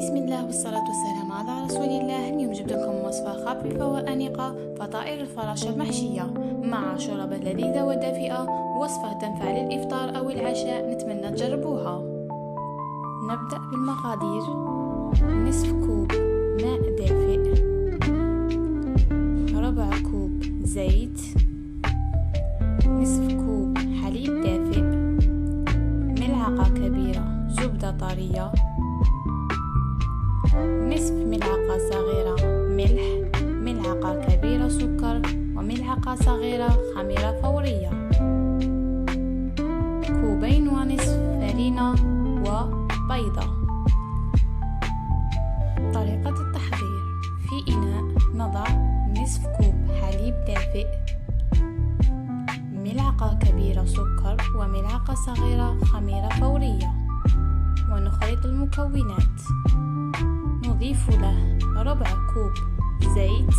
بسم الله والصلاة والسلام على رسول الله. اليوم جبت لكم وصفة خفيفة وأنيقة، فطائر الفراشة المحشية مع شوربة لذيذة ودافئة. وصفة تنفع للإفطار أو العشاء، نتمنى تجربوها. نبدأ بالمقادير: نصف كوب ماء دافئ، ربع كوب زيت، نصف كوب حليب دافئ، ملعقة كبيرة زبدة طرية، نصف ملعقة صغيرة ملح، ملعقة كبيرة سكر، وملعقة صغيرة خميرة فورية، كوبين ونصف فرينة وبيضة. طريقة التحضير: في إناء نضع نصف كوب حليب دافئ، ملعقة كبيرة سكر، وملعقة صغيرة خميرة فورية، ونخلط المكونات. نضيف له ربع كوب زيت،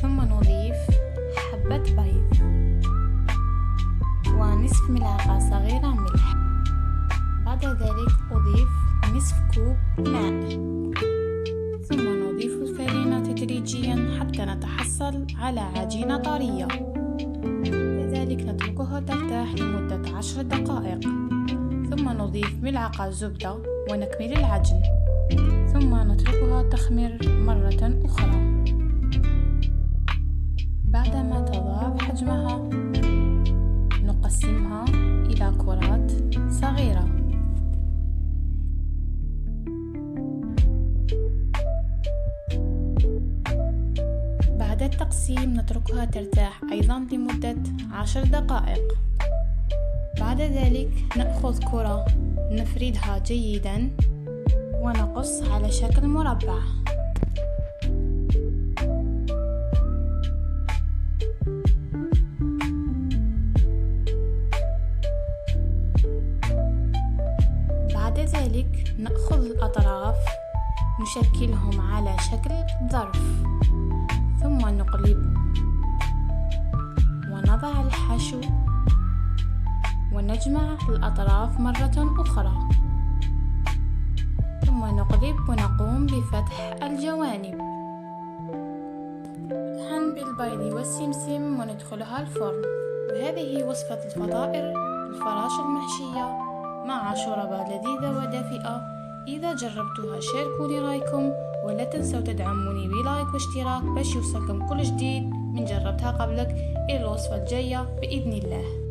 ثم نضيف حبة بيض ونصف ملعقة صغيرة ملح. بعد ذلك أضيف نصف كوب ماء، ثم نضيف الفرينة تدريجيا حتى نتحصل على عجينة طرية. لذلك نتركها ترتاح لمدة 10 دقائق، ثم نضيف ملعقة زبدة ونكمل العجن، ثم نتركها تخمر مرة أخرى. بعدما تضاعف حجمها نقسمها إلى كرات صغيرة. بعد التقسيم نتركها ترتاح أيضا لمدة 10 دقائق. بعد ذلك نأخذ كرة نفردها جيدا ونقص على شكل مربع. بعد ذلك نأخذ الأطراف نشكلهم على شكل ظرف، ثم نقلب ونضع الحشو ونجمع الأطراف مرة أخرى، ثم نقلب ونقوم بفتح الجوانب. ندهن بالبيض والسمسم وندخلها الفرن. وهذه وصفة الفطائر الفراشة المحشية مع شوربة لذيذة ودافئة. إذا جربتوها شاركوني رأيكم، ولا تنسوا تدعموني بلايك واشتراك باش يوصلكم كل جديد من جربتها قبلك. إلى الوصفة الجاية بإذن الله.